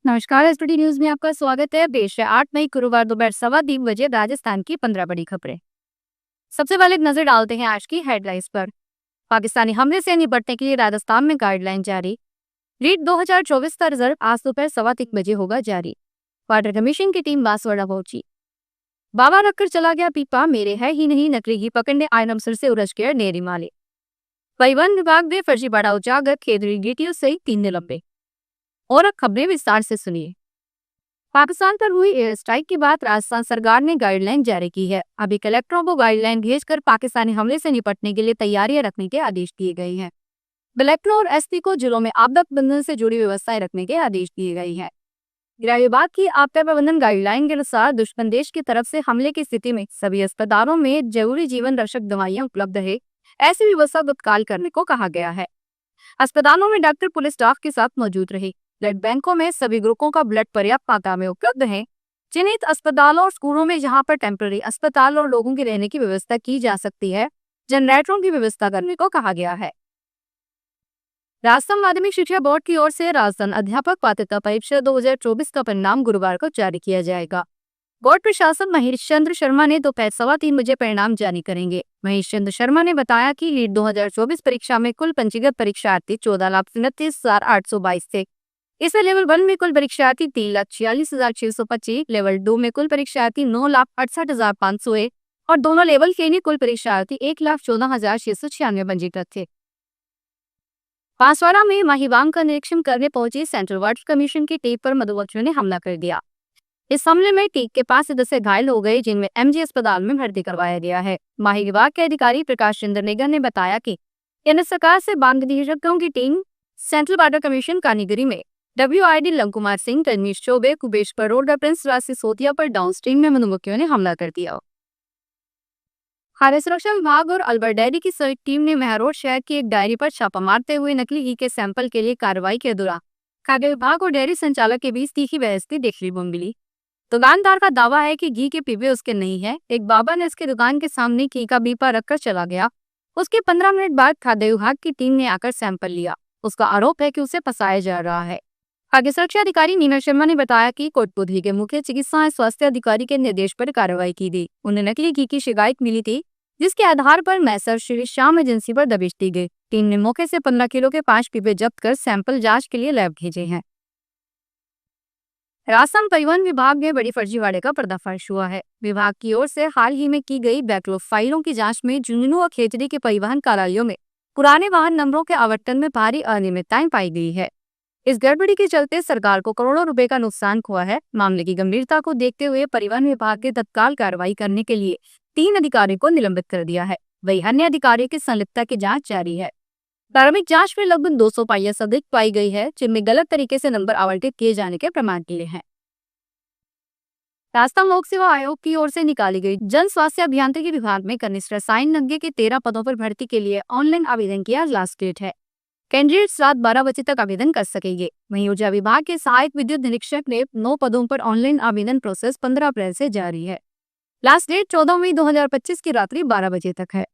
नमस्कार, SBT news में आपका स्वागत है। पेश है 8 मई गुरुवार दोपहर 3:15 राजस्थान की 15 बड़ी खबरें। सबसे पहले एक नजर डालते हैं आज की हेडलाइंस पर। पाकिस्तानी हमले से निपटने के लिए राजस्थान में गाइडलाइन जारी। रीट 2024 का रिजल्ट आज दोपहर 3:15 होगा जारी। वाटर कमीशन की टीम बांसवाड़ा पहुंची। बाबा रखकर चला गया पीपा, मेरे है ही नहीं, नकली घी पकड़ने आए अमृतसर से उरज गया नेरी माले। परिवहन विभाग में फर्जीवाड़ा उजागर, केंद्रीय डीटीओ सहित 3 निलंबे। और अब खबरें विस्तार से सुनिए। पाकिस्तान पर हुई एयर स्ट्राइक के बाद राजस्थान सरकार ने गाइडलाइन जारी की है। अभी कलेक्टरों को गाइडलाइन भेजकर पाकिस्तानी हमले से निपटने के लिए तैयारियां रखने के आदेश दिए गए हैं। कलेक्टरों और एसपी को जिलों में आपदा प्रबंधन से जुड़ी व्यवस्थाएं रखने के आदेश दिए गए हैं। गृह विभाग की आपदा प्रबंधन गाइडलाइन के अनुसार दुश्मन देश की तरफ से हमले की स्थिति में सभी अस्पतालों में जरूरी जीवन रक्षक दवाइयां उपलब्ध है, ऐसी व्यवस्था तत्काल करने को कहा गया है। अस्पतालों में डॉक्टर पुलिस स्टाफ के साथ मौजूद रहे। ब्लड बैंकों में सभी ग्रुपों का ब्लड पर्याप्त मात्रा में उपलब्ध है। चिन्हित अस्पतालों और स्कूलों में जहां पर टेम्पररी अस्पताल और लोगों के रहने की व्यवस्था की जा सकती है, जनरेटरों की व्यवस्था करने को कहा गया है। राजस्थान माध्यमिक शिक्षा बोर्ड की ओर से राजस्थान अध्यापक पात्रता परीक्षा 2024 का परिणाम गुरुवार को जारी किया जाएगा। बोर्ड प्रशासक महेश चंद्र शर्मा ने दोपहर 3:15 परिणाम जारी करेंगे। महेश चंद्र शर्मा ने बताया कि रीट 2024 परीक्षा में कुल पंजीकृत परीक्षार्थी 14,29,822 थे। इसमें लेवल 1 में कुल परीक्षार्थी 3,46,625, लेवल 2 में कुल परीक्षार्थी 9,68,501 और दोनों लेवल के लिए कुल परीक्षार्थी 1,14,696 पंजीकृत थे। बांसवाड़ा में माहीवांग का निरीक्षण करने पहुंची सेंट्रल वाटर कमीशन की टीम पर मधुमक्खियों ने हमला कर दिया। इस हमले में टीक के 5 सदस्य घायल हो गए, जिनमें एमजी अस्पताल में भर्ती करवाया गया है। माही विभाग के अधिकारी प्रकाश चंद्र निगर ने बताया कि केंद्र सरकार से बांध निरीक्षकों की टीम सेंट्रल वाटर कमीशन कानीगिरी में WID लंकुमार सिंह, रजनीश चौबे, कुबेश परोड़ा, प्रिंस राज सिसोदिया पर डाउनस्ट्रीम में मधुमक्खियों ने हमला कर दिया। खाद्य सुरक्षा विभाग और अल्बर्ट डेयरी की संयुक्त टीम ने महरोड शहर की एक डायरी पर छापा मारते हुए नकली घी के सैंपल के लिए कार्रवाई के दौरान खाद्य विभाग और डेयरी संचालक के बीच तीखी बहस देखने को मिली। दुकानदार का दावा है कि घी के पीपे उसके नहीं है। एक बाबा ने उसकी दुकान के सामने घी का पीपा रखकर चला गया। उसके 15 मिनट बाद खाद्य विभाग की टीम ने आकर सैंपल लिया। उसका आरोप है कि उसे फंसाया जा रहा है। खाद्य सुरक्षा अधिकारी नीना शर्मा ने बताया कि कोटपुतली के मुख्य चिकित्सा एवं स्वास्थ्य अधिकारी के निर्देश पर कार्रवाई की गई। उन्हें नकली घी की शिकायत मिली थी, जिसके आधार पर मैसर श्री श्याम एजेंसी पर दबिश दी गई। टीम ने मौके से 15 किलो के 5 पीपे जब्त कर सैंपल जांच के लिए लैब भेजे हैं। राजस्थान परिवहन विभाग में बड़ी फर्जीवाड़े का पर्दाफाश हुआ है। विभाग की ओर से हाल ही में की गई बैकलॉग फाइलों की जांच में झुंझुनू और खेतड़ी के परिवहन कार्यालयों में पुराने वाहन नंबरों के आवंटन में भारी अनियमितताएं पाई गई है। इस गड़बड़ी के चलते सरकार को करोड़ों रुपए का नुकसान हुआ है। मामले की गंभीरता को देखते हुए परिवहन विभाग ने तत्काल कार्रवाई करने के लिए 3 अधिकारियों को निलंबित कर दिया है। वही अन्य अधिकारियों की संलिप्तता की जांच जारी है। प्रारंभिक जांच में लगभग 200 पाइयां अधिक पाई गई है, जिनमें गलत तरीके से नंबर आवंटित किए जाने के प्रमाण मिले हैं। राजस्थान लोक सेवा आयोग की ओर से निकाली गई जन स्वास्थ्य अभियांत्रिकी विभाग में कनिष्ठ रसायनज्ञ के 13 पदों पर भर्ती के लिए ऑनलाइन आवेदन की आज लास्ट डेट है। कैंडिडेट्स रात 12 बजे तक आवेदन कर सकेंगे। वहीं ऊर्जा विभाग के सहायक विद्युत निरीक्षक ने 9 पदों पर ऑनलाइन आवेदन प्रोसेस 15 अप्रैल से जारी है। लास्ट डेट 14 मई 2025 की रात्रि 12 बजे तक है।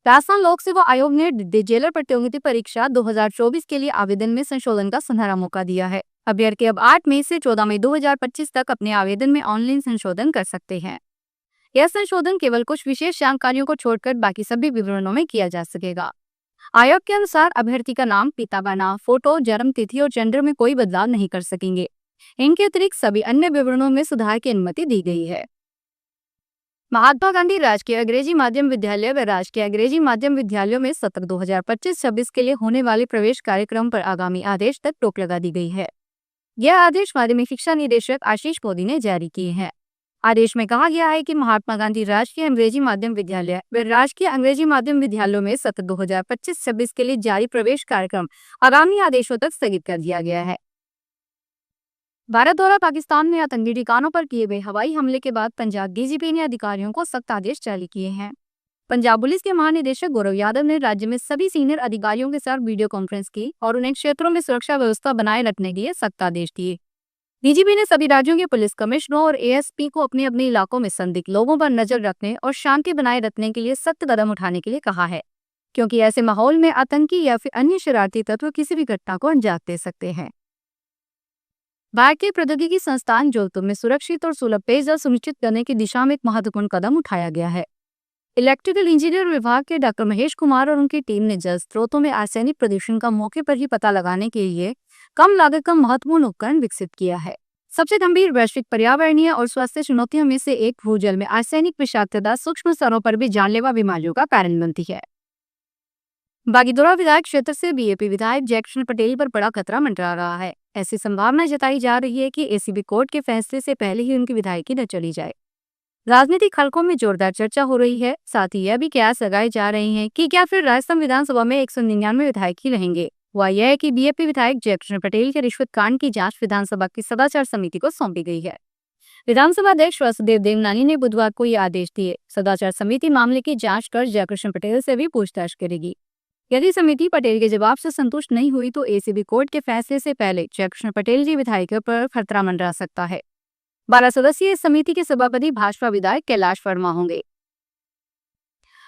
राजस्थान लोक सेवा आयोग ने जेलर प्रतियोगिता परीक्षा 2024 के लिए आवेदन में संशोधन का सुनहरा मौका दिया है। अभ्यर्थी अब 8 मई से 14 मई 2025 तक अपने आवेदन में ऑनलाइन संशोधन कर सकते हैं। यह संशोधन केवल कुछ विशेष जानकारियों को छोड़कर बाकी सभी विवरणों में किया जा सकेगा। आयोग के अनुसार अभ्यर्थी का नाम, पिता का नाम, फोटो, जन्म तिथि और जेंडर में कोई बदलाव नहीं कर सकेंगे। इनके अतिरिक्त सभी अन्य विवरणों में सुधार की अनुमति दी गई है। महात्मा गांधी राजकीय अंग्रेजी माध्यम विद्यालय व राजकीय अंग्रेजी माध्यम विद्यालयों में सत्र 2025-26 के लिए होने वाले प्रवेश कार्यक्रम पर आगामी आदेश तक रोक लगा दी गई है। यह आदेश माध्यमिक शिक्षा निदेशक आशीष मोदी ने जारी किए हैं। आदेश में कहा गया है कि महात्मा गांधी राजकीय अंग्रेजी माध्यम विद्यालय व राजकीय अंग्रेजी माध्यम विद्यालयों में सत्र 2025-26 के लिए जारी प्रवेश कार्यक्रम आगामी आदेशों तक स्थगित कर दिया गया है। भारत द्वारा पाकिस्तान में आतंकी ठिकानों पर किए गए हवाई हमले के बाद पंजाब DGP ने अधिकारियों को सख्त आदेश जारी किए हैं। पंजाब पुलिस के महानिदेशक गौरव यादव ने राज्य में सभी सीनियर अधिकारियों के साथ वीडियो कॉन्फ्रेंस की और उन्हें क्षेत्रों में सुरक्षा व्यवस्था बनाए रखने के लिए सख्त आदेश दिए। DGP ने सभी राज्यों के पुलिस कमिश्नरों और ASP को अपने अपने इलाकों में संदिग्ध लोगों पर नजर रखने और शांति बनाए रखने के लिए सख्त कदम उठाने के लिए कहा है, क्योंकि ऐसे माहौल में आतंकी या फिर अन्य शरारती तत्व किसी भी घटना को अंजाम दे सकते हैं। भारतीय प्रौद्योगिकी संस्थान जोधपुर में सुरक्षित और सुलभ पेयजल सुनिश्चित करने की दिशा में एक महत्वपूर्ण कदम उठाया गया है। इलेक्ट्रिकल इंजीनियर विभाग के डॉक्टर महेश कुमार और उनकी टीम ने जल स्रोतों में आर्सेनिक प्रदूषण का मौके पर ही पता लगाने के लिए कम लागत का महत्वपूर्ण उपकरण विकसित किया है। सबसे गंभीर वैश्विक पर्यावरणीय और स्वास्थ्य चुनौतियों में से एक भूजल में आर्सेनिक विषाक्तता सूक्ष्म स्तरों पर भी जानलेवा बीमारियों का कारण बनती है। बागीदोरा विधायक क्षेत्र से बीएपी विधायक जयकृष्ण पटेल पर बड़ा खतरा मंडरा रहा है। ऐसी संभावना जताई जा रही है कि एसीबी कोर्ट के फैसले से पहले ही उनकी विधायकी न चली जाए। राजनीतिक हलकों में जोरदार चर्चा हो रही है। साथ ही यह भी कयास लगाए जा रहे हैं कि क्या फिर राजस्थान विधानसभा में 199 विधायक ही रहेंगे। वह यह है कि बीएपी विधायक जयकृष्ण पटेल के रिश्वत कांड की जांच विधानसभा की सदाचार समिति को सौंपी गई है। विधानसभा अध्यक्ष वासुदेव देवनानी ने बुधवार को ये आदेश दिए। सदाचार समिति मामले की जांच कर जयकृष्ण पटेल से भी पूछताछ करेगी। यदि समिति पटेल के जवाब से संतुष्ट नहीं हुई तो एसीबी कोर्ट के फैसले से पहले जयकृष्ण पटेल की विधायिका पर खतरा मंडरा सकता है। 12 सदस्यीय समिति के सभापति भाजपा विधायक कैलाश वर्मा होंगे।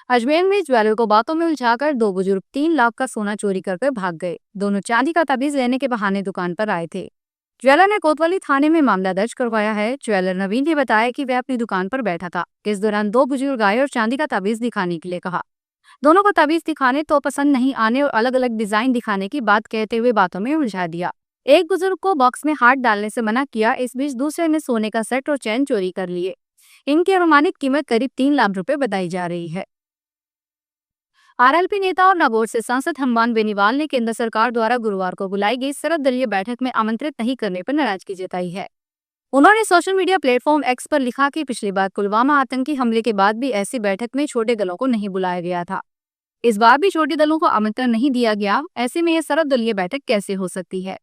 अजमेर में ज्वेलर को बातों में उलझाकर 2 बुजुर्ग 3 लाख का सोना चोरी कर भाग गए। दोनों चांदी का ताबीज लेने के बहाने दुकान पर आए थे। ज्वेलर ने कोतवाली थाने में मामला दर्ज करवाया है। ज्वेलर नवीन ने बताया कि वह अपनी दुकान पर बैठा था। इस दौरान 2 बुजुर्ग आए और चांदी का ताबीज दिखाने के लिए कहा। दोनों को ताबीज दिखाने तो पसंद नहीं आने और अलग अलग डिजाइन दिखाने की बात कहते हुए बातों में उलझा दिया। एक बुजुर्ग को बॉक्स में हाथ डालने से मना किया। इस बीच दूसरे ने सोने का सेट और चैन चोरी कर लिए। इनकी अनुमानित कीमत करीब 3 लाख रुपए बताई जा रही है। आरएलपी नेता और नागौर से सांसद हनुमान बेनीवाल ने केंद्र सरकार द्वारा गुरुवार को बुलाई गई सर्वदलीय बैठक में आमंत्रित नहीं करने पर नाराजगी जताई है। उन्होंने सोशल मीडिया प्लेटफॉर्म एक्स पर लिखा कि पिछली बार पुलवामा आतंकी हमले के बाद भी ऐसी बैठक में छोटे दलों को नहीं बुलाया गया था। इस बार भी छोटे दलों को आमंत्रण नहीं दिया गया। ऐसे में यह सर्वदलीय बैठक कैसे हो सकती है।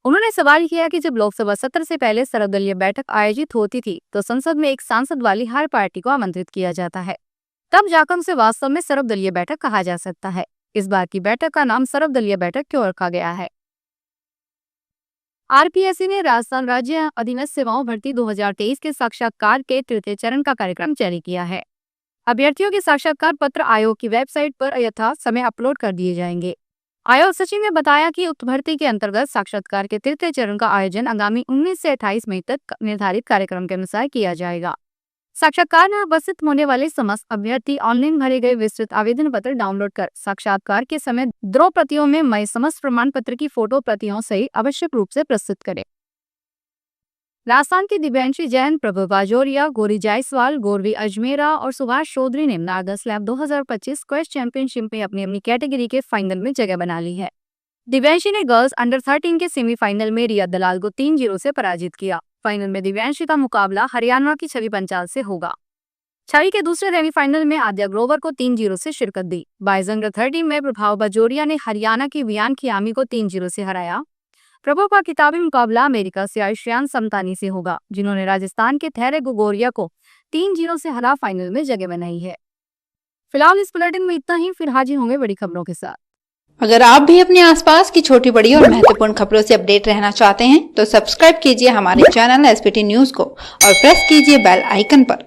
उन्होंने सवाल किया कि जब लोकसभा सत्र से पहले सर्वदलीय बैठक आयोजित होती थी तो संसद में एक सांसद वाली हर पार्टी को आमंत्रित किया जाता है, तब जाकर उसे वास्तव में सर्वदलीय बैठक कहा जा सकता है। इस बार की बैठक का नाम सर्वदलीय बैठक क्यों रखा गया है। आरपीएससी ने राजस्थान राज्य अधीनस्थ सेवाओं भर्ती 2023 के साक्षात्कार के तृतीय चरण का कार्यक्रम जारी किया है। अभ्यर्थियों के साक्षात्कार पत्र आयोग की वेबसाइट पर यथा समय अपलोड कर दिए जाएंगे। आयोग सचिव ने बताया कि उक्त भर्ती के अंतर्गत साक्षात्कार के तृतीय चरण का आयोजन आगामी 19 से 28 मई तक निर्धारित कार्यक्रम के अनुसार किया जाएगा। साक्षात्कार में उपस्थित होने वाले समस्त अभ्यर्थी ऑनलाइन भरे गए विस्तृत आवेदन पत्र डाउनलोड कर साक्षात्कार के समय 2 प्रतियों में मई समस्त प्रमाण पत्र की फोटो प्रतियों सहित आवश्यक रूप से प्रस्तुत करें। राजस्थान की दिव्यांशी जैन, प्रभु बाजोरिया, गौरी जायसवाल, गौरवी अजमेरा और सुभाष चौधरी ने नागा स्लैब 2025 स्क्वैश चैंपियनशिप में अपनी अपनी कैटेगरी के फाइनल में जगह बना ली है। दिव्यांशी ने गर्ल्स अंडर 13 के सेमीफाइनल में रिया दलाल को 3-0 से पराजित किया। फाइनल में दिव्यांशी का मुकाबला हरियाणा की छवि पंचाल से होगा। छवि के दूसरे सेमीफाइनल में आद्या ग्रोवर को 3-0 से शिरकत दी। बॉयज अंडर 13 में प्रभाव बाजोरिया ने हरियाणा की वियान खियामी को 3-0 से हराया। प्रभु का किताबी मुकाबला अमेरिका से आयुष्यान समतानी से होगा, जिन्होंने राजस्थान के थैरे गोगोरिया को 3-0 से हरा फाइनल में जगह बनाई है। फिलहाल इस बुलेटिन में इतना ही। फिर हाजिर होंगे बड़ी खबरों के साथ। अगर आप भी अपने आसपास की छोटी बड़ी और महत्वपूर्ण खबरों से अपडेट रहना चाहते हैं तो सब्सक्राइब कीजिए हमारे चैनल एसपीटी न्यूज को और प्रेस कीजिए बेल आइकन पर।